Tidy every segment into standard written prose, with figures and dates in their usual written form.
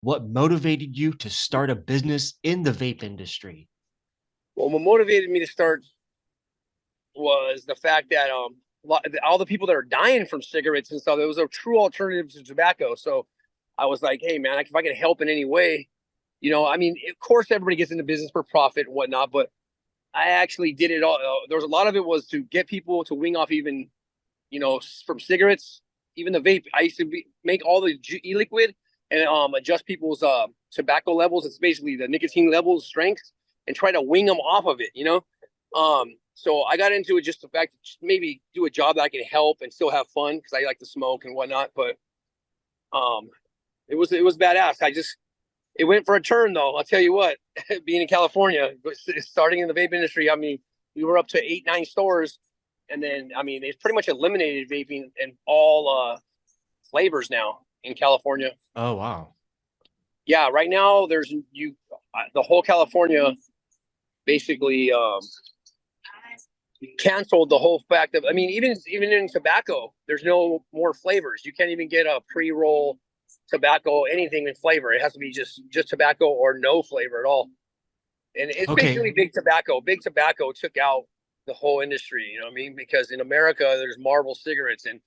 what motivated you to start a business in the vape industry? Well, what motivated me to start was the fact that all the people that are dying from cigarettes and stuff, it was a true alternative to tobacco. So I was like, hey man, if I can help in any way, I mean, of course everybody gets into business for profit and whatnot, but I actually did it all. There was a lot of it was to get people to wing off even, from cigarettes, even the vape. I used to make all the e-liquid and adjust people's tobacco levels. It's basically the nicotine levels, strengths, and try to wing them off of it. So I got into it just the fact that maybe do a job that I can help and still have fun because I like to smoke and whatnot. But um, it was badass. It went for a turn though. I'll tell you what, being in California, starting in the vape industry, I mean, we were up to 8, 9 stores, and then I mean, it's pretty much eliminated vaping in all flavors now in California. Oh, wow. Yeah, right now there's the whole California basically canceled the whole fact of, I mean, even in tobacco, there's no more flavors. You can't even get a pre-roll tobacco, anything in flavor. It has to be just tobacco or no flavor at all. And it's Okay. basically big tobacco. Big tobacco took out the whole industry, you know what I mean? Because in America, there's Marlboro cigarettes, and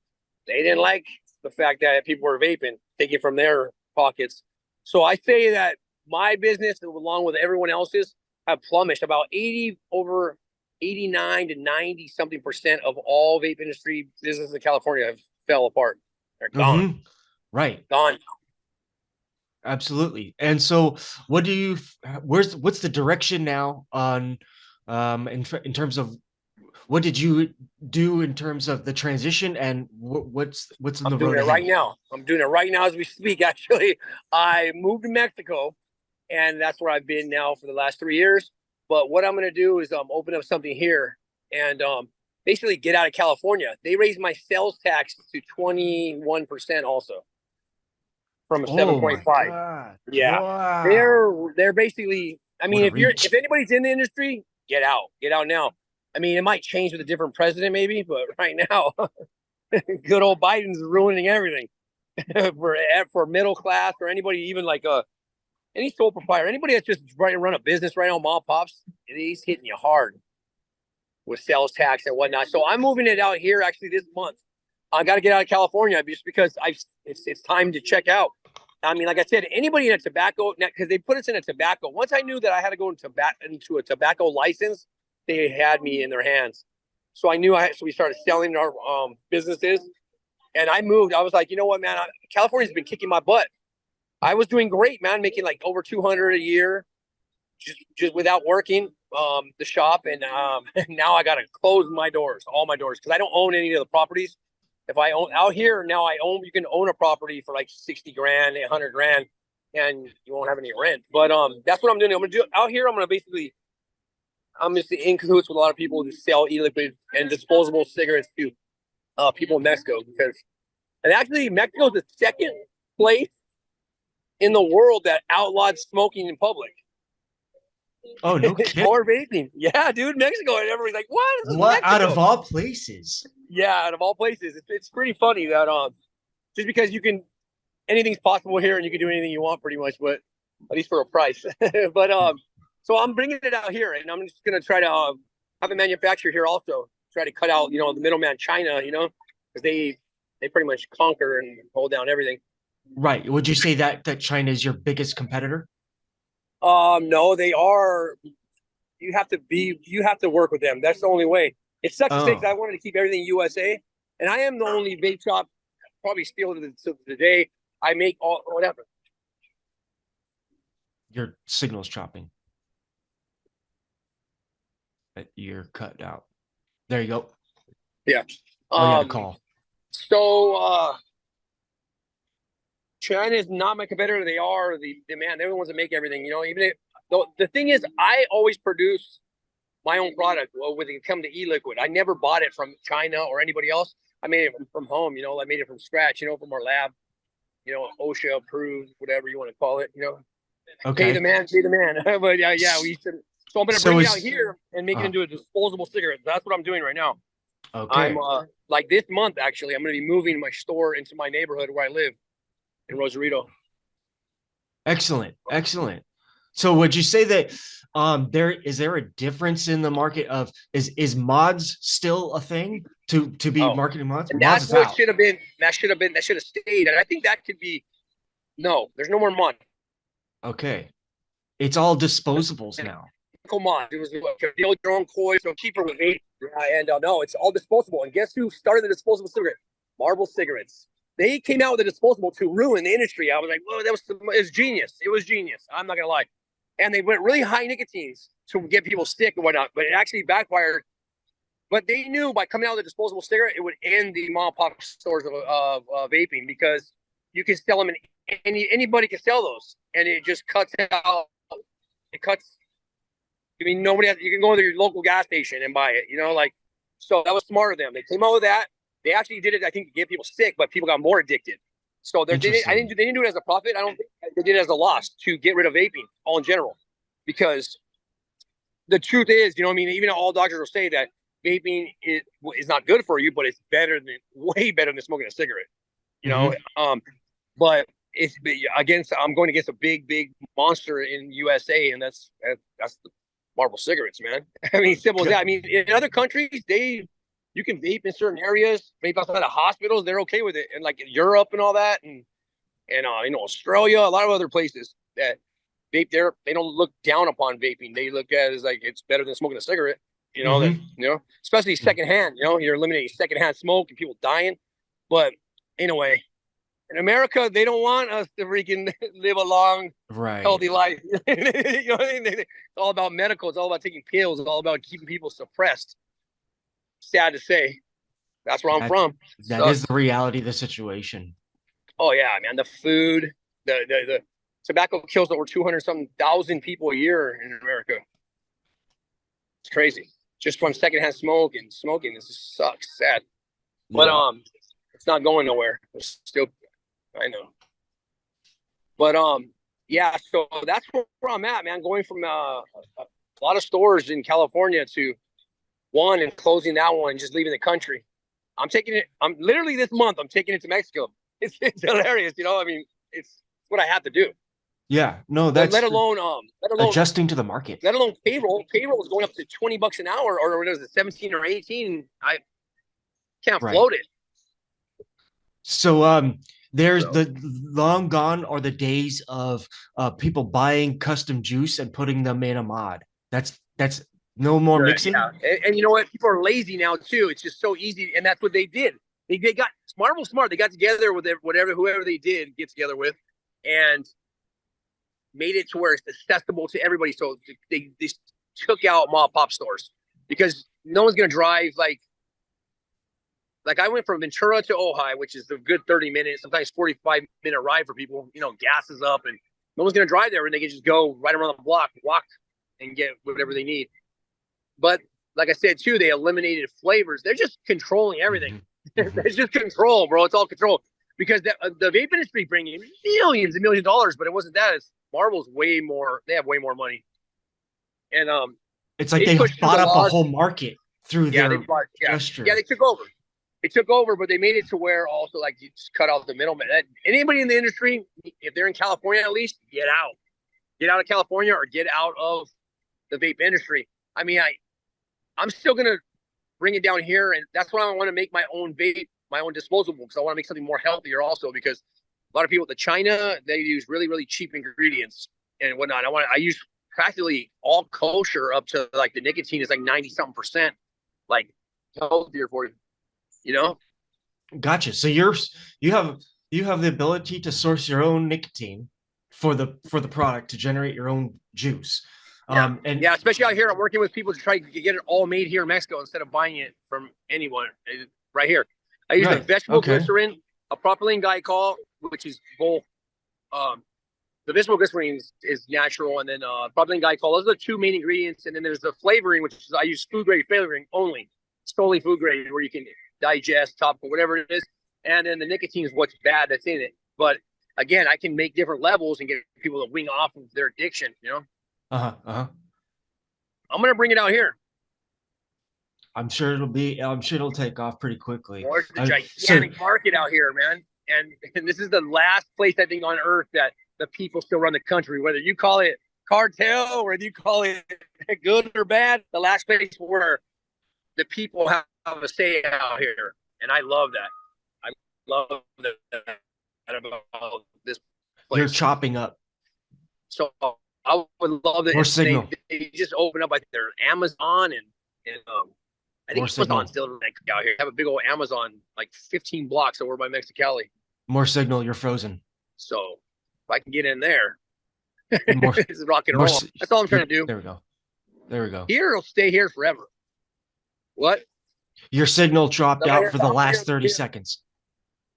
they didn't like the fact that people were vaping, taking from their pockets. So I say that my business, along with everyone else's, have plummeted. About 89 to 90 something percent of all vape industry businesses in California have fell apart. They're gone, Mm-hmm. Right. gone. Absolutely. And so what do you what's the direction now on in terms of what did you do in terms of the transition and what's in I'm the doing road it right ahead? now. I'm doing it right now as we speak. Actually, I moved to Mexico, and that's where I've been now for the last 3 years. But what I'm going to do is open up something here and basically get out of California. They raised my sales tax to 21% also from a Oh my 7.5. God. Yeah, Wow. they're basically. I What mean, a if reach. anybody's in the industry, get out now. I mean, it might change with a different president, maybe, but right now, good old Biden's ruining everything for middle class or anybody, even like any sole proprietor, anybody that's just trying to run a business right now, mom pops, he's hitting you hard with sales tax and whatnot. So I'm moving it out here actually this month. I got to get out of California just because it's time to check out. I mean, like I said, anybody in a tobacco, because they put us in a tobacco. Once I knew that I had to go into a tobacco license, they had me in their hands. So I knew so we started selling our businesses, and I moved. I was like, you know what, man, California's been kicking my butt. I was doing great, man, making like over 200 a year, just without working the shop, and now I got to close my doors, all my doors, because I don't own any of the properties. If I own out here now, you can own a property for like 60 grand, 100 grand, and you won't have any rent. But that's what I'm doing. I'm gonna do out here. I'm just in cahoots with a lot of people who sell e-liquid and disposable cigarettes to people in Mexico, and actually Mexico is the second place in the world that outlawed smoking in public. Oh, no kidding. Or vaping. Yeah, dude, Mexico. And everybody's like, what? This is What out of Mexico. all places? Yeah, out of all places. It's pretty funny that just because anything's possible here and you can do anything you want pretty much, but at least for a price. But so I'm bringing it out here, and I'm just gonna try to have a manufacturer here also. Try to cut out, the middleman China, because they pretty much conquer and hold down everything. Right. Would you say that China is your biggest competitor? No, they are. You have to work with them. That's the only way. It sucks to say because Oh, I wanted to keep everything USA, and I am the only vape shop probably still to the day I make all whatever. your signal's chopping. You're cut out. There you go. Yeah. Oh, you had a Um. call. So China is not my competitor. They are the man. They're the ones that make everything. Even if, the thing is, I always produce my own product. Well, when it comes to e-liquid, I never bought it from China or anybody else. I made it from home. I made it from scratch. From our lab. OSHA approved, whatever you want to call it. Pay the Okay. man, pay the man. But yeah, we used to. So I'm going to So bring it out is here and make it uh into a disposable cigarette. That's what I'm doing right now. I'm okay. like this month actually. I'm going to be moving my store into my neighborhood where I live in Rosarito. Excellent, excellent. So would you say that there a difference in the market of is mods still a thing to be Oh, marketing mods? and Mods that's is what out. should have been. That should have stayed. And I think that could be no. There's no more mod. Okay. It's all disposables now. Come on, it was build your own coils, so cheaper with vape. And no, it's all disposable. And guess who started the disposable cigarette? Marlboro cigarettes. They came out with a disposable to ruin the industry. I was like, whoa, it was genius. It was genius. I'm not gonna lie. And they went really high nicotines to get people sick and whatnot, but it actually backfired. But they knew by coming out with a disposable cigarette, it would end the mom and pop stores of vaping because you can sell them, and anybody can sell those, and it just cuts out. It cuts. I mean, nobody has, you can go to your local gas station and buy it, like, so that was smart of them. They came out with that. They actually did it, I think, to get people sick, but people got more addicted. So they Interesting. didn't do it as a profit. I don't think they did it as a loss to get rid of vaping all in general, because the truth is, I mean, even all doctors will say that vaping is not good for you, but it's way better than smoking a cigarette, Mhm. but it's I'm going against a big monster in USA, and that's the Marlboro cigarettes, man. I mean, simple as that. I mean, in other countries, you can vape in certain areas, vape outside of hospitals. They're okay with it, and like in Europe and all that, and Australia, a lot of other places that vape there, they don't look down upon vaping. They look at it as like it's better than smoking a cigarette. Mhm. Especially secondhand. You're eliminating secondhand smoke and people dying. But anyway, in America, they don't want us to freaking live a long, Right. healthy life. You know what I mean? It's all about medical. It's all about taking pills. It's all about keeping people suppressed. Sad to say, that's where I'm That from. It that is sucks. the reality of the situation. Oh yeah, man. The food, the tobacco kills over 200 something thousand people a year in America. It's crazy. Just from secondhand smoke and smoking. This sucks. Sad. But Yeah. it's not going nowhere. It's still, I know. But yeah. So that's where I'm at, man. Going from a lot of stores in California to one and closing that one, and just leaving the country. I'm taking it. I'm literally this month. I'm taking it to Mexico. It's hilarious. I mean, it's what I have to do. Yeah. No, Let that's alone adjusting to the market. payroll. Payroll is going up to $20 an hour, or what is it, 17 or 18? I can't Right. float it. So there's So the long gone are the days of people buying custom juice and putting them in a mod. That's no more yeah, mixing. and you know what? People are lazy now too. It's just so easy, and that's what they did. They got smart. They got together with whoever they did get together with, and made it to where it's accessible to everybody. So they took out mom and pop stores because no one's gonna drive like I went from Ventura to Ojai, which is a good 30 minutes, sometimes 45-minute ride for people. Gas is up, and no one's gonna drive there, and they can just go right around the block, walk, and get whatever they need. But like I said too, they eliminated flavors. They're just controlling everything. Mhm. Mhm. It's just control, bro. It's all control because the vape industry bringing in millions and millions of dollars, but it wasn't that. It's Marvel's way more. They have way more money, and It's like they they pushed through bought the up a laws. whole market through Yeah, their yeah, gesture. they took over. They took over, but they made it to where also like you just cut out the middleman. Anybody in the industry, if they're in California at least, get out of California or get out of the vape industry. I mean, I'm still gonna bring it down here, and that's why I want to make my own vape, my own disposable, because I want to make something more healthier also. Because a lot of people, the China, they use really cheap ingredients and whatnot. I use practically all kosher up to like the nicotine is like 90 something percent, like healthier for you. You know? Gotcha. So you have you have the ability to source your own nicotine for the product to generate your own juice. Yeah, And yeah. Especially out here, I'm working with people to try to get it all made here in Mexico instead of buying it from anyone. Right here, I use the right. vegetable Okay. glycerin, a propylene glycol, which is both um, the vegetable glycerin is natural, and then propylene glycol. Those are the two main ingredients. And then there's the flavoring, which is I use food grade flavoring only, solely food grade, where you can digest, topical, whatever it is. And then the nicotine is what's bad that's in it. But again, I can make different levels and get people to wing off of their addiction. Uh-huh. Uh-huh. I'm gonna bring it out here. I'm sure it'll take off pretty quickly. There's a So gigantic market out here, man. And this is the last place I think on earth that the people still run the country, whether you call it cartel or whether you call it good or bad. The last place where the people have a say out here, and I love that. I love that about this place. You're chopping up. So I would love that. More signal. They just open up like their Amazon and I think Amazon's still out here. Have a big old Amazon like 15 blocks over by Mexicali. More signal. You're frozen. So if I can get in there, More, it's rock and roll. That's all I'm trying to do. There we go. There we go. Here, it'll stay here forever. What? Your signal dropped out for the last 30 seconds.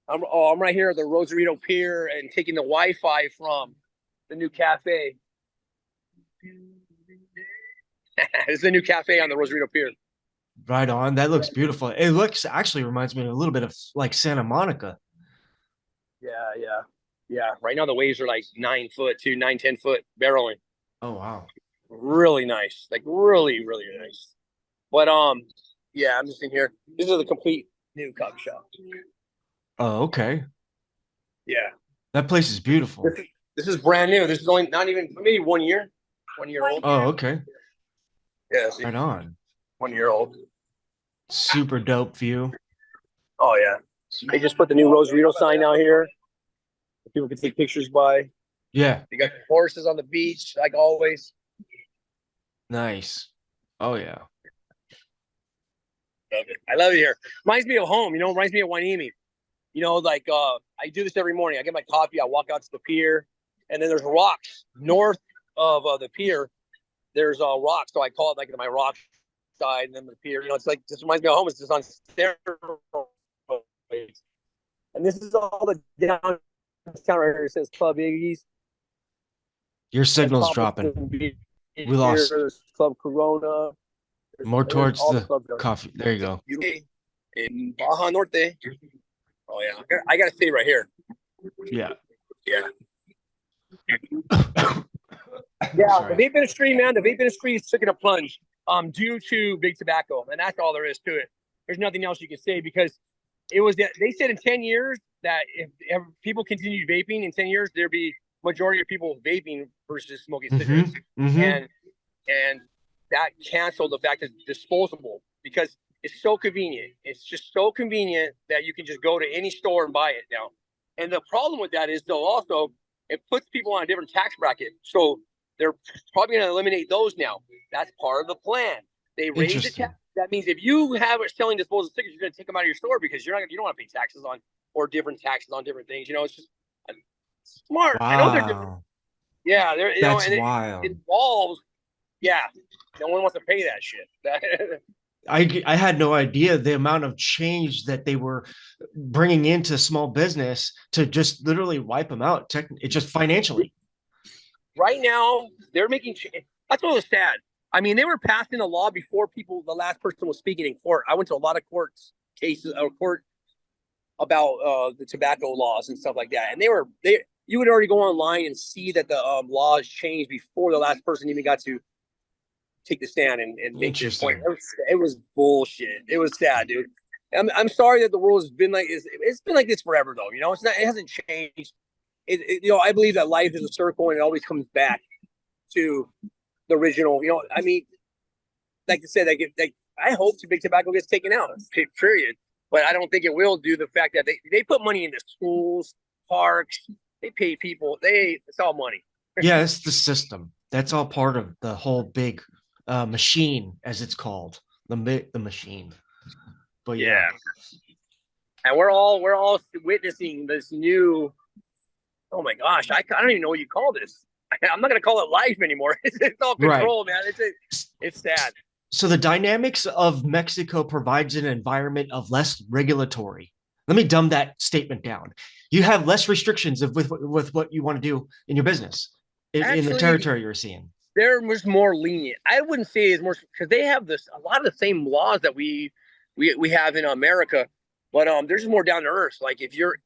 I'm right here at the Rosarito Pier and taking the Wi-Fi from the new cafe. It's the new cafe on the Rosarito Pier. Right on. That looks beautiful. It actually reminds me a little bit of like Santa Monica. Yeah. Right now the waves are like 9 foot to 10 foot barreling. Oh wow. Really nice. Like really, really nice. But yeah, I'm just in here. This is a complete new coffee shop. Oh, okay. Yeah. That place is beautiful. This is brand new. This is only not even maybe 1 year. 1 year old. Oh, okay. Yeah. See, right on. 1 year old. Super dope view. Oh yeah. They just put the new Rosarito sign out here. People can take pictures by. Yeah. You got horses on the beach, like always. Nice. Oh yeah. Love it. I love it here. Reminds me of home, reminds me of Wainimi. Like I do this every morning. I get my coffee, I walk out to the pier, and then there's rocks north of the pier. There's rocks, so I call it like my rock side, and then the pier. It's like just reminds me of home. It's just on steroids. And this is all the downtown right here. It says Club Iggy's. Your signal's dropping. We lost. There's Club Corona. More towards the coffee. There you go. In Baja Norte. Oh yeah, I gotta stay right here. Yeah. Yeah. Yeah, the vape industry, man. The vape industry is taking a plunge due to big tobacco, and that's all there is to it. There's nothing else you can say because they said in 10 years that if people continue vaping in 10 years, there'd be majority of people vaping versus smoking cigarettes, and that canceled the fact that it's disposable because it's so convenient. It's just so convenient that you can just go to any store and buy it now. And the problem with that is though also it puts people on a different tax bracket. So they're probably going to eliminate those now. That's part of the plan. They raise the tax. That means if you have it selling disposable cigarettes, you're going to take them out of your store because you don't want to pay taxes on or different taxes on different things. It's just smart. Wow. I know they're different. Yeah, that's wild. It involves. Yeah, no one wants to pay that shit. I had no idea the amount of change that they were bringing into small business to just literally wipe them out. It's just financially. Right now, they're making. That's what was sad. I mean, they were passing a law before the last person was speaking in court. I went to a lot of court about the tobacco laws and stuff like that. And you would already go online and see that the laws changed before the last person even got to take the stand and make this point. It was bullshit. It was sad, dude. I'm sorry that the world has been like it's been like this forever though. It's not. It hasn't changed. I believe that life is a circle and it always comes back to the original. I mean, like I said, I hope big tobacco gets taken out. Period. But I don't think it will do the fact that they put money into schools, parks. They pay people. It's all money. Yeah, it's the system. That's all part of the whole big machine, as it's called, the machine. But yeah, and we're all witnessing this new. Oh my gosh, I don't even know what you call this. I'm not gonna call it life anymore. It's all control, man. It's sad. So the dynamics of Mexico provides an environment of less regulatory. Let me dumb that statement down. You have less restrictions with what you want to do in your business in the territory you're seeing. They're much more lenient. I wouldn't say it's more because they have a lot of the same laws that we have in America, but they're just more down to earth. Like if you're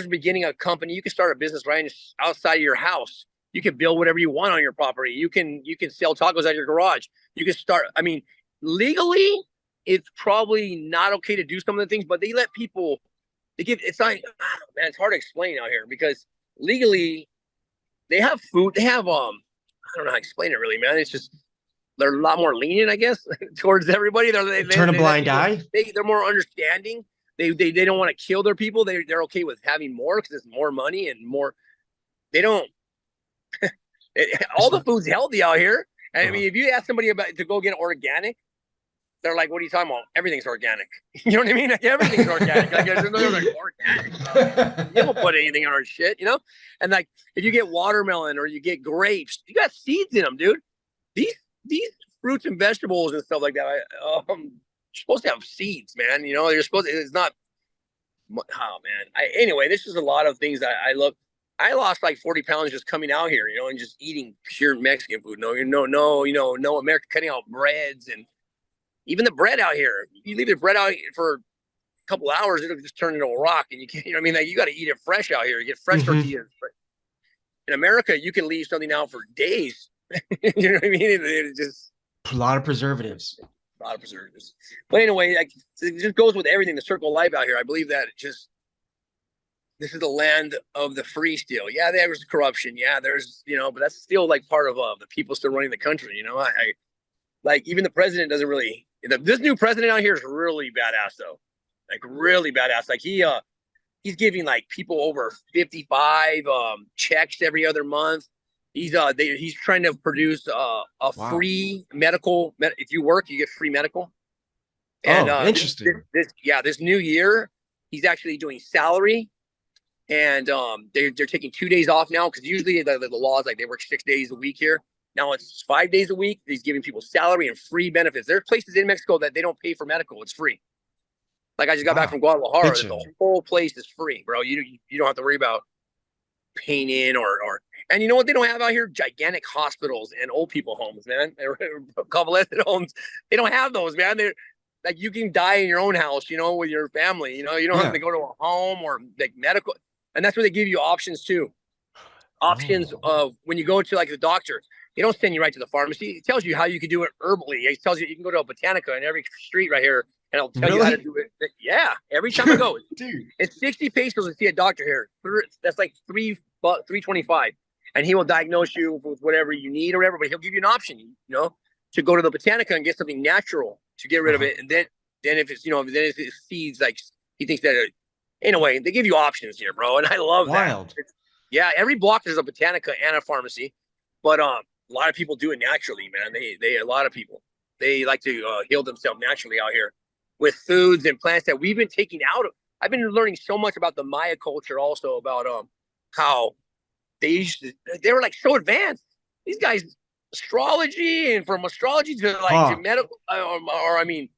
beginning a company, you can start a business right outside of your house. You can build whatever you want on your property. You can sell tacos out of your garage. You can start. I mean, legally, it's probably not okay to do some of the things, but they let people. It's not. Man, it's hard to explain out here because legally, they have food. They have I don't know how to explain it really, man. It's just they're a lot more lenient, I guess, towards everybody. Turn a blind eye. They're more understanding. They don't want to kill their people. They're okay with having more because it's more money and more. They don't. All the food's healthy out here. And I mean, if you ask somebody about to go get organic, they're like, "What are you talking about? Everything's organic." You know what I mean? Like everything's organic. Like there's no like organic. You don't put anything in our shit, you know. And like if you get watermelon or you get grapes, you got seeds in them, dude. These fruits and vegetables and stuff like that, you're supposed to have seeds, man. You know, you're supposed to, it's not. Oh man. Anyway, this is a lot of things that I look. I lost like 40 pounds just coming out here, you know, and just eating pure Mexican food. No American, cutting out breads and even the bread out here. You leave the bread out for a couple hours, it'll just turn into a rock, and you can't. You know what I mean? Like you got to eat it fresh out here. You get fresh tortillas. In America, you can leave something out for days. You know what I mean? It's just a lot of preservatives. A lot of preservatives. But anyway, like it just goes with everything. The circle of life out here. I believe that this is the land of the free still. Yeah, there's corruption. Yeah, there's but that's still like part of the people still running the country. You know, I like even the president doesn't really. This new president out here is really badass though, like really badass. Like he's giving like people over 55 checks every other month. He's trying to produce a free medical. If you work, you get free medical. And interesting. This new year, he's actually doing salary, and they're taking 2 days off now because usually the law is like they work 6 days a week here. Now it's 5 days a week. He's giving people salary and free benefits. There's places in Mexico that they don't pay for medical; it's free. Like I just got back from Guadalajara. The whole place is free, bro. You don't have to worry about paying in or. And you know what they don't have out here? Gigantic hospitals and old people homes, man. Convalescent homes. They don't have those, man. They're like you can die in your own house, with your family. You don't have to go to a home or like medical. And that's where they give you options too. Options of when you go to like the doctor. They don't send you right to the pharmacy. It tells you how you can do it herbally. It tells you can go to a Botanica in every street right here, and it'll tell you how to do it. Yeah, every time I go, dude, it's 60 pesos to see a doctor here. That's like $3.25. And he will diagnose you with whatever you need or whatever, but he'll give you an option, to go to the Botanica and get something natural to get rid of it. And then if it's, then it's seeds, like he thinks that, anyway, they give you options here, bro. And I love that. Yeah, every block there's a Botanica and a pharmacy, but a lot of people do it naturally, man. A lot of people, they like to heal themselves naturally out here with foods and plants that we've been taking out of. I've been learning so much about the Maya culture also about how they were like so advanced. These guys, astrology, and from astrology to like to medical, or I mean,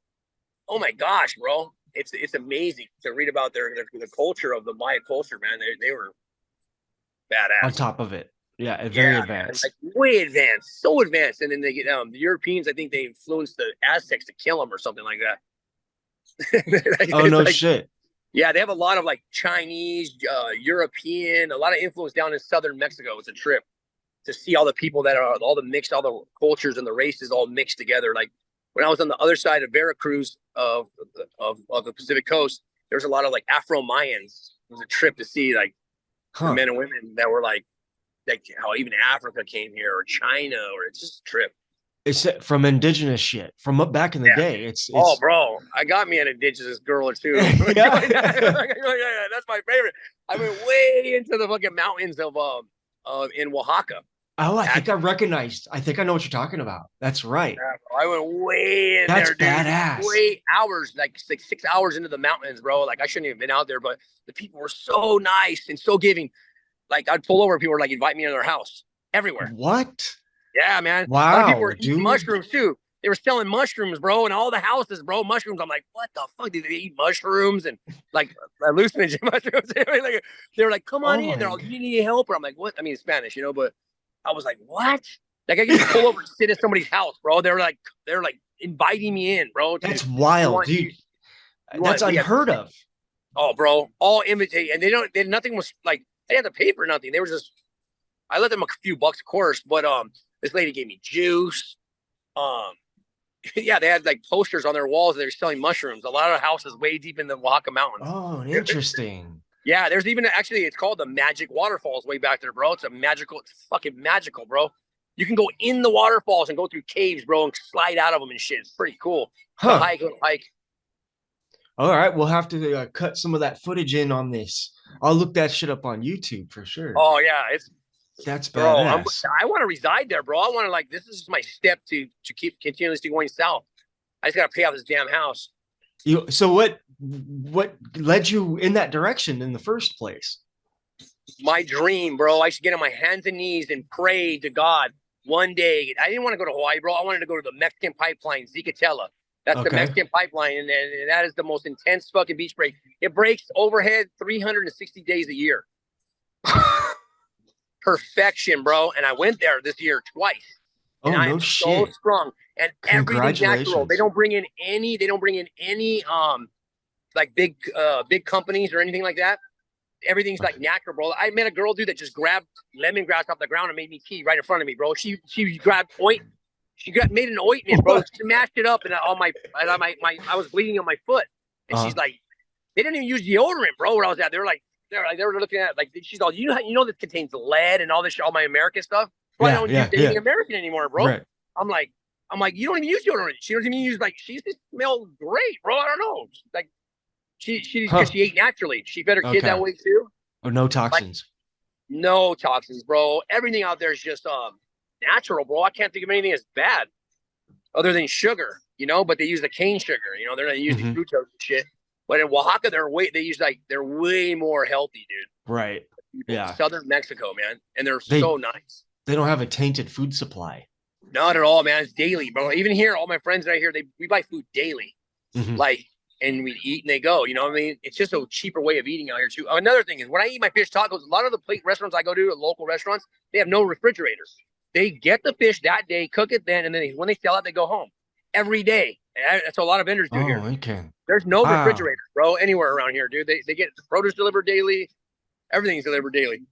oh my gosh, bro, it's amazing to read about the culture of the Maya culture, man. They were badass. On top of it, very advanced, like way advanced, so advanced. And then they get the Europeans. I think they influenced the Aztecs to kill them or something like that. Oh no, shit. Yeah, they have a lot of like Chinese, European, a lot of influence down in southern Mexico. It's a trip to see all the people that are all the cultures and the races all mixed together. Like when I was on the other side of Veracruz of the Pacific coast, there's a lot of like Afro Mayans. It was a trip to see like the men and women that were like how even Africa came here or China, or it's just a trip. It's from indigenous shit from up back in the day. It's bro, I got me an indigenous girl or two. Yeah, that's my favorite. I went way into the fucking mountains of in Oaxaca. Oh, I think I know what you're talking about. That's right. Yeah, I went way in that's there, dude. Badass. Way hours, like 6 hours into the mountains, bro. Like I shouldn't even been out there, but the people were so nice and so giving. Like I'd pull over, people were like invite me to their house everywhere. What? Yeah, man. Wow. A lot of people were eating mushrooms too. They were selling mushrooms, bro, and all the houses, bro, mushrooms. I'm like, what the fuck? Did they eat mushrooms and like hallucinogen mushrooms? They were like, come on in. They're all, you need help? Or I'm like, what? I mean, Spanish, but I was like, what? Like I could just pull over and sit at somebody's house, bro. They're like inviting me in, bro. That's wild, dude. That's unheard of. Oh, bro, all imitate, and nothing was like they had to pay for nothing. They were just, I let them a few bucks, of course, but this lady gave me juice. Yeah, they had like posters on their walls. They were selling mushrooms. A lot of houses way deep in the Oaxaca mountains. Oh, interesting. Yeah, there's even actually it's called the Magic Waterfalls way back there, bro. It's fucking magical, bro. You can go in the waterfalls and go through caves, bro, and slide out of them and shit. It's pretty cool. The Huh. hike. All right, we'll have to cut some of that footage in on this. I'll look that shit up on YouTube for sure. Oh yeah, it's That's bro. badass. I want to reside there, bro. I want to like this is my step to keep continuously going south. I just gotta pay off this damn house. So what led you in that direction in the first place? My dream, bro. I should get on my hands and knees and pray to God one day. I didn't want to go to Hawaii, bro. I wanted to go to the Mexican pipeline, Zicatela. That's the Okay. Mexican pipeline, and that is the most intense fucking beach break. It breaks overhead 360 days a year. Perfection, bro. And I went there this year twice, and Oh I no am so shit. strong. And everything's natural. They Congratulations. don't bring in any. They don't bring in any like big companies or anything like that. Everything's like natural, bro. I met a girl, dude, that just grabbed lemongrass off the ground and made me tea right in front of me, bro. She grabbed made an ointment, bro. She smashed it up, and I was bleeding on my foot, and she's like, they didn't even use deodorant, bro. Where I was at, they were looking at like she's all, you know this contains lead and all this, all my American stuff. Why don't use anything American anymore, bro? Right. I'm like, you don't even use deodorant. She doesn't even use she just smells great, bro. I don't know, like. Because she ate naturally. She fed her kid that way too. Oh, no toxins. Like, no toxins, bro. Everything out there is just natural, bro. I can't think of anything that's bad other than sugar, but they use the cane sugar, they're not using fructose and shit. But in Oaxaca, they're way more healthy, dude. Right. Yeah. Southern Mexico, man. And they're so nice. They don't have a tainted food supply. Not at all, man. It's daily, bro. Even here, all my friends right here, we buy food daily. Like, and we eat and they go, you know what I mean? It's just a cheaper way of eating out here too. Another thing is when I eat my fish tacos, a lot of the restaurants I go to, local restaurants, they have no refrigerators. They get the fish that day, cook it then, and then when they sell it, they go home every day. And that's what a lot of vendors do here. Okay. There's no refrigerators, bro, anywhere around here, dude. They get the produce delivered daily. Everything's delivered daily.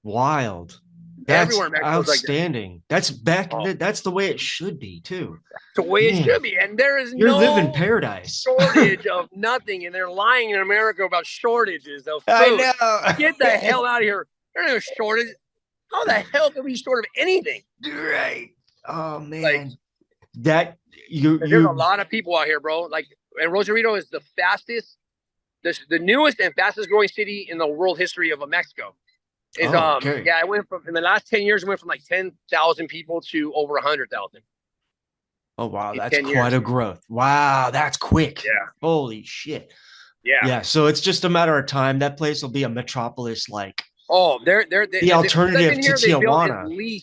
Wild. That's outstanding. Like that. That's the way it should be too. That's the way it should be. And there is You're living paradise. Shortage of nothing. And they're lying in America about shortages of food. I know. Get the hell out of here. There's no shortage. How the hell can we be short of anything? Right. Oh man. Like, there's a lot of people out here, bro. Like, and Rosarito is the fastest, the newest and fastest growing city in the world history of Mexico. I went from in the last 10 years, I went from like 10,000 people to over 100,000. Oh wow, that's quite a growth. Wow, that's quick. Yeah. Holy shit. Yeah. Yeah. So it's just a matter of time. That place will be a metropolis like. Oh, they're the alternative to Tijuana.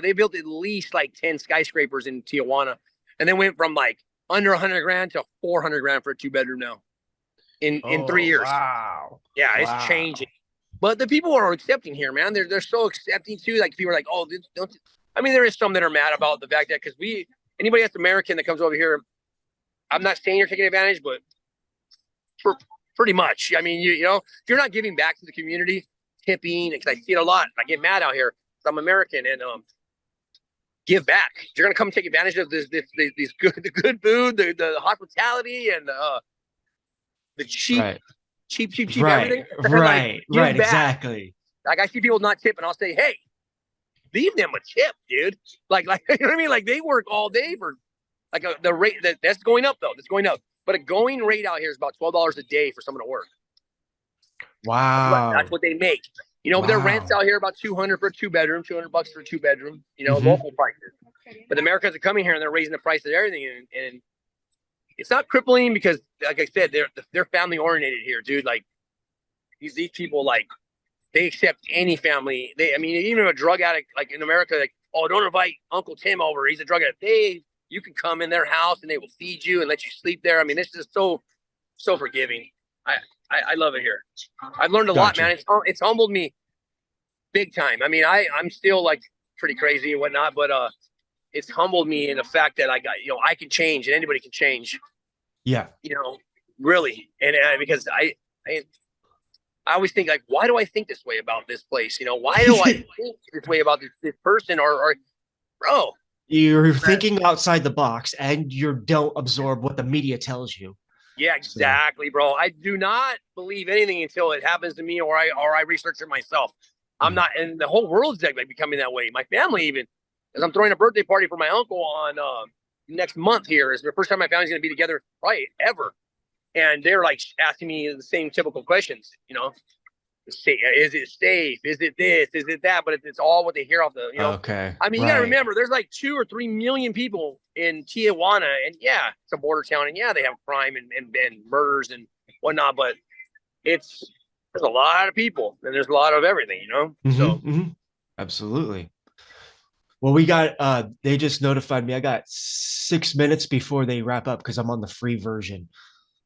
They built at least like 10 skyscrapers in Tijuana, and then went from like under 100 grand to 400 grand for a 2-bedroom now in 3 years. Wow. Yeah, it's changing. But the people are accepting here, man. They're so accepting too. Like people are like, oh, don't. I mean, there is some that are mad about the fact that because anybody that's American that comes over here, I'm not saying you're taking advantage, but for pretty much. I mean, you know, if you're not giving back to the community, tipping, because I see it a lot. I get mad out here. I'm American and give back. You're gonna come take advantage of these good food, the hospitality, and the cheap. Right. Cheap everything. Right, right, exactly. Like I see people not tipping, I'll say, hey, leave them a tip, dude. Like you know what I mean? Like they work all day for like the rate that's going up though. That's going up. But a going rate out here is about $12 a day for someone to work. Wow. That's what they make. You know, their rents out here about $200 for a 2-bedroom, $200 for a 2-bedroom, you know, local prices. But the Americans are coming here and they're raising the price of everything and it's not crippling because, like I said, they're family oriented here, dude. Like these people, like they accept any family. I mean, even a drug addict, like in America, like, oh, don't invite Uncle Tim over. He's a drug addict. You can come in their house and they will feed you and let you sleep there. I mean, it's just so forgiving. I love it here. I've learned a lot, man. It's humbled me big time. I mean, I'm still like pretty crazy and whatnot, but it's humbled me in the fact that I can change and anybody can change. Yeah. You know, really. And because I always think like, why do I think this way about this place? You know, why do I think this way about this person or bro? You're thinking outside the box and you don't absorb what the media tells you. Yeah, exactly, bro. I do not believe anything until it happens to me, or I research it myself. I'm not, and the whole world's like becoming that way. My family even, as I'm throwing a birthday party for my uncle on next month. Here is the first time my family's going to be together probably ever, and they're like asking me the same typical questions. You know, is it safe? Is it this? Is it that? But it's all what they hear off the, you know. Okay. I mean, you got to remember, there's like 2 or 3 million people in Tijuana, and yeah, it's a border town, and yeah, they have crime and murders and whatnot, but there's a lot of people, and there's a lot of everything, you know. So Absolutely. Well, we got they just notified me I got 6 minutes before they wrap up because I'm on the free version.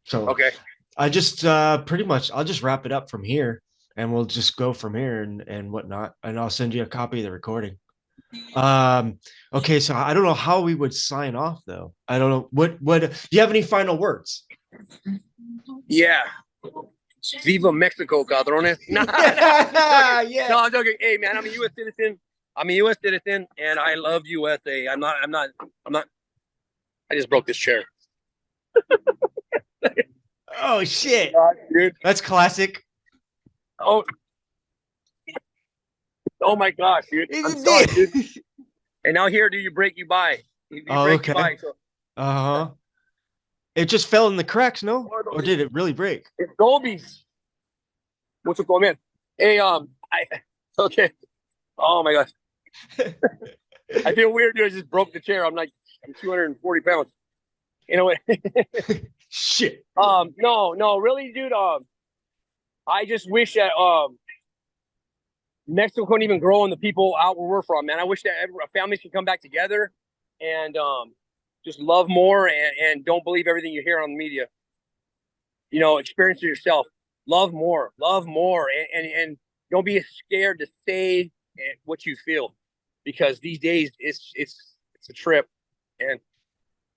So okay, I just pretty much I'll just wrap it up from here and we'll just go from here and whatnot. And I'll send you a copy of the recording. Okay, so I don't know how we would sign off though. I don't know what do you have any final words? yeah. Viva Mexico, cabrones. Nah, Yeah. No, I'm joking. Hey, man, I'm a U.S. citizen. I'm a U.S. citizen, and I love USA. I'm not. I just broke this chair. Oh shit. God, dude. That's classic. Oh, oh my gosh, dude. I'm sorry, dude. And now here, do you break, you buy. You break, Okay. you buy. So, Uh-huh. It just fell in the cracks, no? Or did it really break? it's Dolby's. Mucho comer. Hey, okay. Oh my gosh. I feel weird, dude. I just broke the chair. I'm 240 pounds. You know what? Shit. No, really, dude. I just wish that Mexico couldn't even grow and the people out where we're from, man. I wish that families could come back together and just love more and don't believe everything you hear on the media. You know, experience it yourself. Love more, and don't be scared to say what you feel, because these days it's a trip, and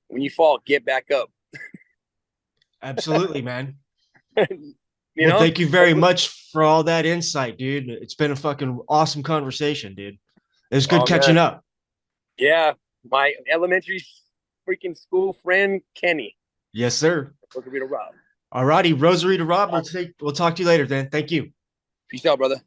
when you fall, get back up. Absolutely, man. You Well, know? thank you very much for all that insight, dude. It's been a fucking awesome conversation, dude. It was good catching man. up. Yeah, my elementary freaking school friend Kenny. Yes, sir. Rosarito Rob. All righty, Rosarito Rob. We'll talk to you later, then. Thank you. Peace out, brother.